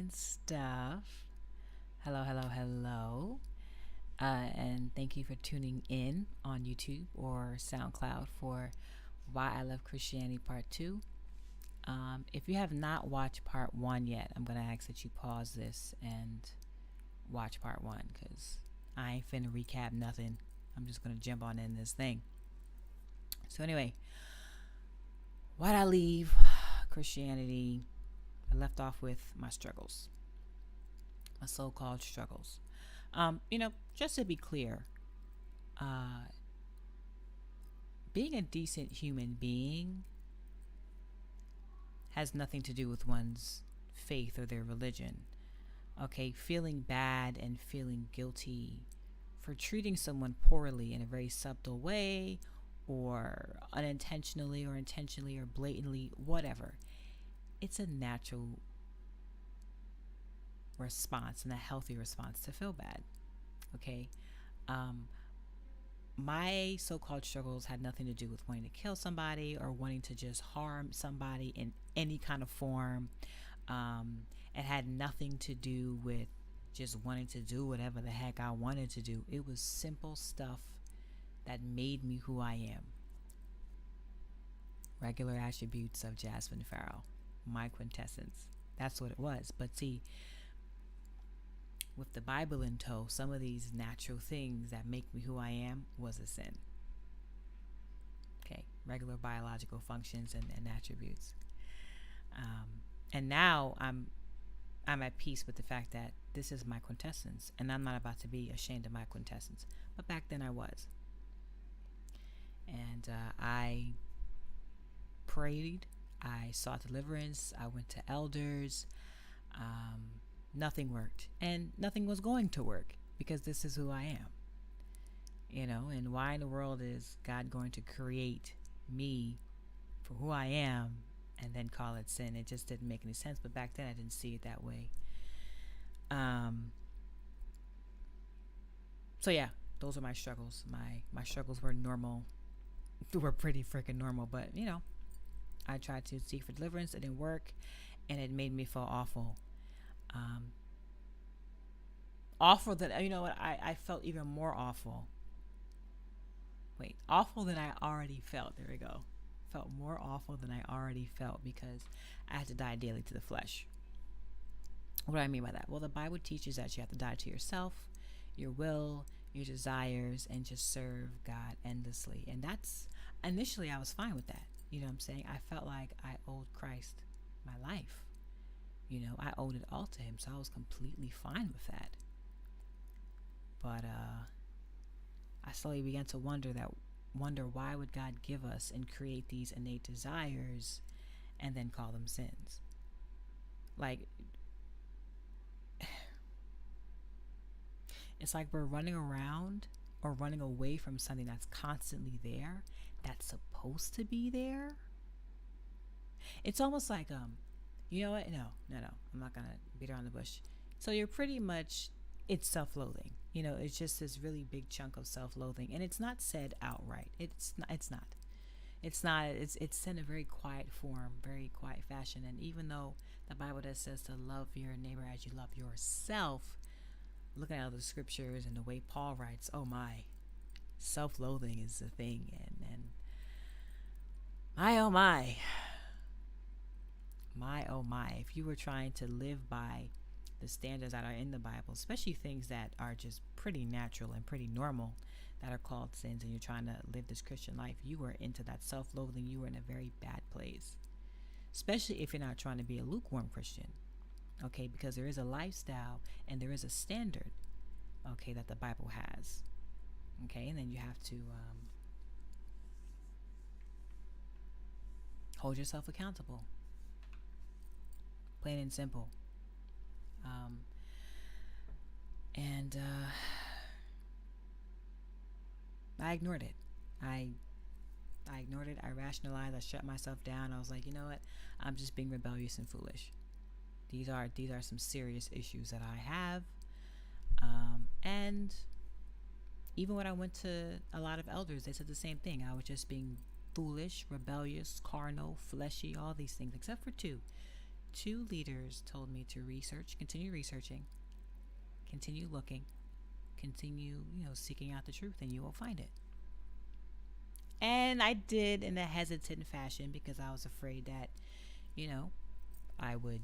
and stuff. Hello, hello, hello. And thank you for tuning in on YouTube or SoundCloud for Why I Love Christianity Part 2. If you have not watched Part 1 yet, I'm going to ask that you pause this and watch Part 1 because I ain't finna recap nothing. I'm just going to jump on in this thing. So, anyway, why'd I leave Christianity? I left off with my struggles, my so-called struggles. Just to be clear, being a decent human being has nothing to do with one's faith or their religion. Okay, feeling bad and feeling guilty for treating someone poorly in a very subtle way, or unintentionally or intentionally or blatantly, whatever. It's a natural response and a healthy response to feel bad. Okay. My so-called struggles had nothing to do with wanting to kill somebody or wanting to just harm somebody in any kind of form. It had nothing to do with just wanting to do whatever the heck I wanted to do. It was simple stuff that made me who I am. Regular attributes of Jasmine Farrell, my quintessence. That's what it was. But see, with the Bible in tow, some of these natural things that make me who I am was a sin. Okay, regular biological functions and attributes. And now I'm at peace with the fact that this is my quintessence, and I'm not about to be ashamed of my quintessence. But back then I was. And I prayed. I sought deliverance. I went to elders. Nothing worked, and nothing was going to work because this is who I am. And why in the world is God going to create me for who I am and then call it sin? It just didn't make any sense. But back then I didn't see it that way. So yeah, those are my struggles. My struggles were normal. They were pretty freaking normal, but I tried to seek for deliverance. It didn't work, and it made me feel awful. Awful that I felt even more awful. Awful than I already felt. There we go. Felt more awful than I already felt because I had to die daily to the flesh. What do I mean by that? Well, the Bible teaches that you have to die to yourself, your will, your desires, and just serve God endlessly. And that's initially I was fine with that. You know what I'm saying? I felt like I owed Christ my life. I owed it all to him, so I was completely fine with that. But I slowly began to wonder why would God give us and create these innate desires and then call them sins? Like, it's like we're running around or running away from something that's constantly there, that's supposed to be there. It's almost like you know what? No. I'm not gonna beat around the bush. So you're pretty much, it's self-loathing. It's just this really big chunk of self-loathing, and it's not said outright. It's not. It's in a very quiet form, very quiet fashion. And even though the Bible does says to love your neighbor as you love yourself, looking at all the scriptures and the way Paul writes, oh my, self-loathing is the thing, and my oh my. My oh my, if you were trying to live by the standards that are in the Bible, especially things that are just pretty natural and pretty normal that are called sins, and you're trying to live this Christian life, you were into that self-loathing, you were in a very bad place. Especially if you're not trying to be a lukewarm Christian. Okay, because there is a lifestyle and there is a standard, okay, that the Bible has. Okay, and then you have to hold yourself accountable. Plain and simple. And I ignored it. I ignored it. I rationalized. I shut myself down. I was like, you know what? I'm just being rebellious and foolish. These are some serious issues that I have. And even when I went to a lot of elders, they said the same thing. I was just being foolish, rebellious, carnal, fleshy, all these things, except for two. two leaders told me to research, continue researching, continue looking, continue, seeking out the truth, and you will find it. And I did in a hesitant fashion because I was afraid that, I would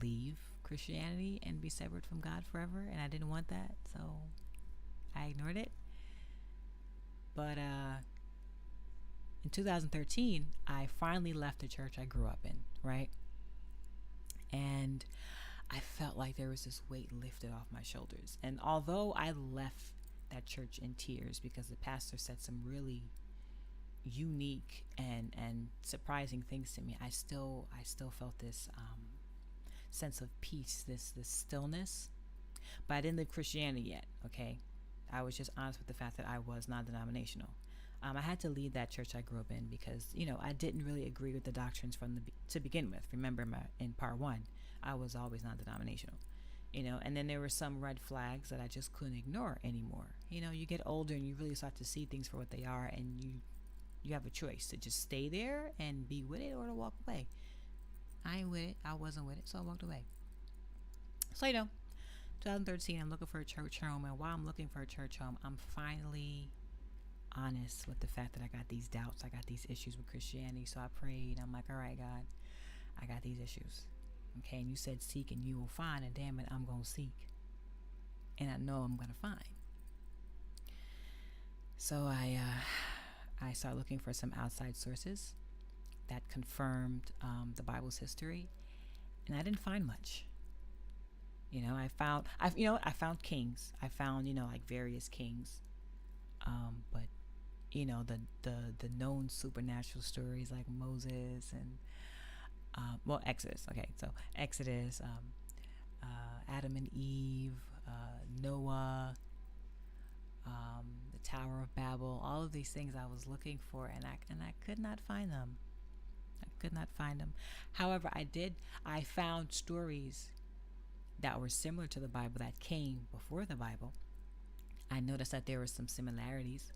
leave Christianity and be severed from God forever, and I didn't want that, so I ignored it. But in 2013, I finally left the church I grew up in, right? And I felt like there was this weight lifted off my shoulders. And although I left that church in tears because the pastor said some really unique and surprising things to me, I still felt this sense of peace, this stillness. But I didn't leave Christianity yet, okay? I was just honest with the fact that I was non-denominational. I had to leave that church I grew up in because, I didn't really agree with the doctrines to begin with. Remember, in part one, I was always non-denominational, and then there were some red flags that I just couldn't ignore anymore. You get older and you really start to see things for what they are, and you have a choice to just stay there and be with it or to walk away. I ain't with it. I wasn't with it, so I walked away. So, 2013, I'm looking for a church home, and while I'm looking for a church home, I'm finally honest with the fact that I got these doubts, I got these issues with Christianity. So I prayed. I'm like, all right, God, I got these issues. Okay, and you said seek and you will find, and damn it, I'm going to seek. And I know I'm going to find. So I started looking for some outside sources that confirmed the Bible's history, and I didn't find much. I found kings. I found, like various kings. But the known supernatural stories like Moses and Exodus. Okay, so Exodus, Adam and Eve, Noah, the Tower of Babel, all of these things I was looking for, and I could not find them. However, I found stories that were similar to the Bible that came before the Bible. I noticed that there were some similarities.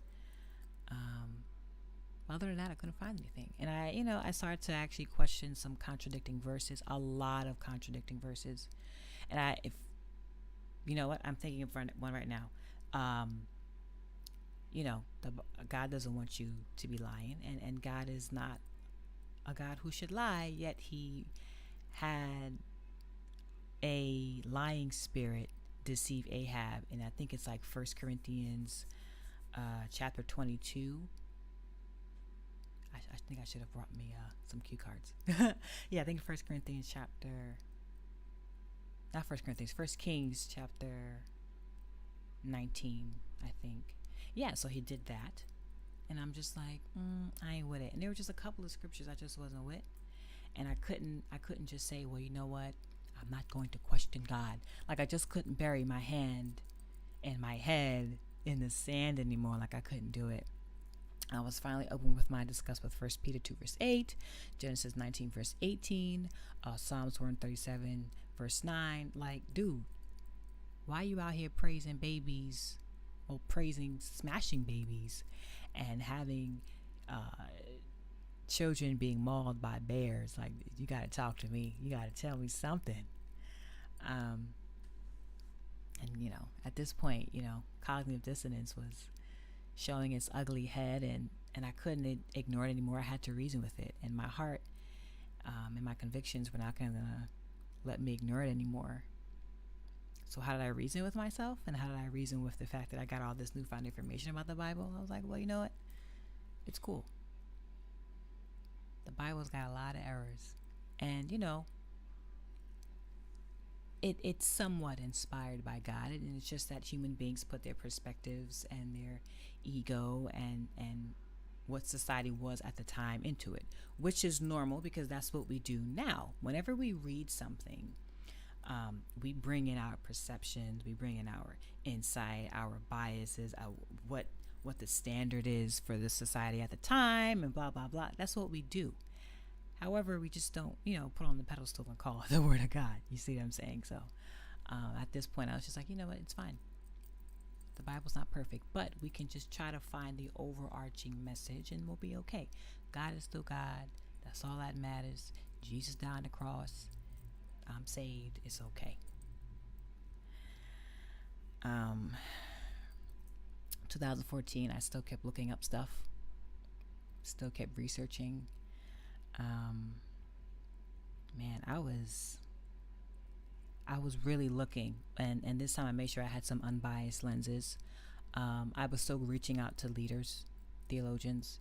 Other than that, I couldn't find anything. And I started to actually question some contradicting verses, a lot of contradicting verses. And I'm thinking of one right now. God doesn't want you to be lying, and God is not a God who should lie, yet he had a lying spirit deceive Ahab, and I think it's like 1 Corinthians chapter 22. I think I should have brought me some cue cards. Yeah, I think 1 Corinthians not 1 Corinthians, 1 Kings chapter 19, I think. Yeah, so he did that, and I'm just like, I ain't with it. And there were just a couple of scriptures I just wasn't with, and I couldn't just say, well, you know what, I'm not going to question God. Like, I just couldn't bury my hand and my head in the sand anymore. Like, I couldn't do it. I was finally open with my discuss with 1 Peter 2 verse 8, Genesis 19 verse 18, Psalms 137 verse 9. Like, dude, why are you out here praising babies, or smashing babies, and having children being mauled by bears? Like, you got to talk to me. You got to tell me something. And at this point, cognitive dissonance was showing its ugly head, and I couldn't ignore it anymore. I had to reason with it, and my heart and my convictions were not going to let me ignore it anymore. So how did I reason with myself, and how did I reason with the fact that I got all this newfound information about the Bible? I was like, well, you know what? It's cool. The Bible's got a lot of errors, and it's somewhat inspired by God, and it's just that human beings put their perspectives and their ego and what society was at the time into it, which is normal because that's what we do now. Whenever we read something, we bring in our perceptions, we bring in our insight, our biases, what the standard is for the society at the time, and blah blah blah. That's what we do. However, we just don't, put on the pedestal and call it the Word of God. You see what I'm saying? So at this point, I was just like, you know what? It's fine. The Bible's not perfect, but we can just try to find the overarching message, and we'll be okay. God is still God. That's all that matters. Jesus died on the cross. I'm saved. It's okay. 2014, I still kept looking up stuff. Still kept researching. Man, I was really looking, and this time I made sure I had some unbiased lenses. I was still reaching out to leaders, theologians,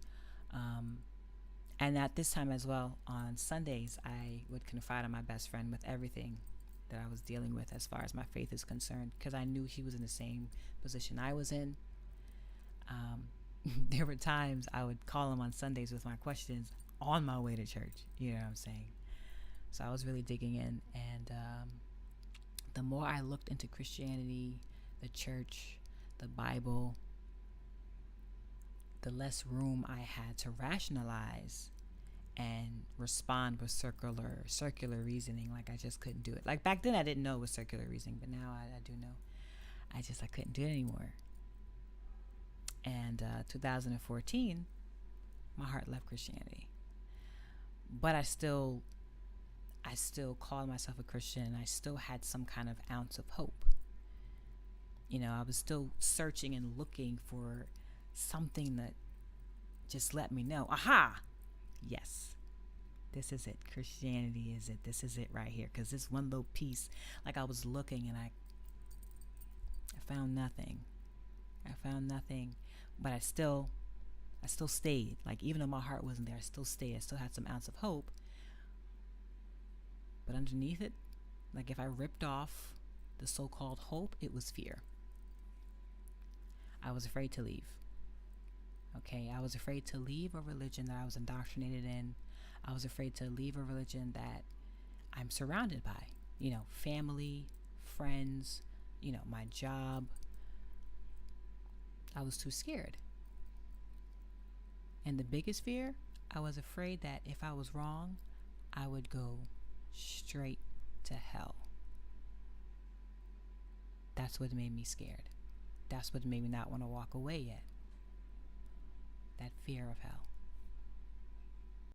and at this time as well, on Sundays, I would confide in my best friend with everything that I was dealing with as far as my faith is concerned, because I knew he was in the same position I was in. There were times I would call him on Sundays with my questions on my way to church. You know what I'm saying? So I was really digging in, and the more I looked into Christianity, the church, the Bible, the less room I had to rationalize and respond with circular reasoning. Like, I just couldn't do it. Like, back then I didn't know it was circular reasoning, but now I do know. I couldn't do it anymore. And 2014, my heart left Christianity, but I still called myself a Christian. I still had some kind of ounce of hope. You know, I was still searching and looking for something that just let me know, aha, yes, this is it. Christianity is it. This is it right here. Because this one little piece, like, I was looking and I found nothing. But I still stayed. Like, even though my heart wasn't there, I still stayed. I still had some ounce of hope. But underneath it, like, if I ripped off the so-called hope, it was fear. I was afraid to leave. Okay, I was afraid to leave a religion that I was indoctrinated in. I was afraid to leave a religion that I'm surrounded by. You know, family, friends, you know, my job. I was too scared. And the biggest fear, I was afraid that if I was wrong, I would go straight to hell. That's what made me scared. That's what made me not want to walk away yet. That fear of hell.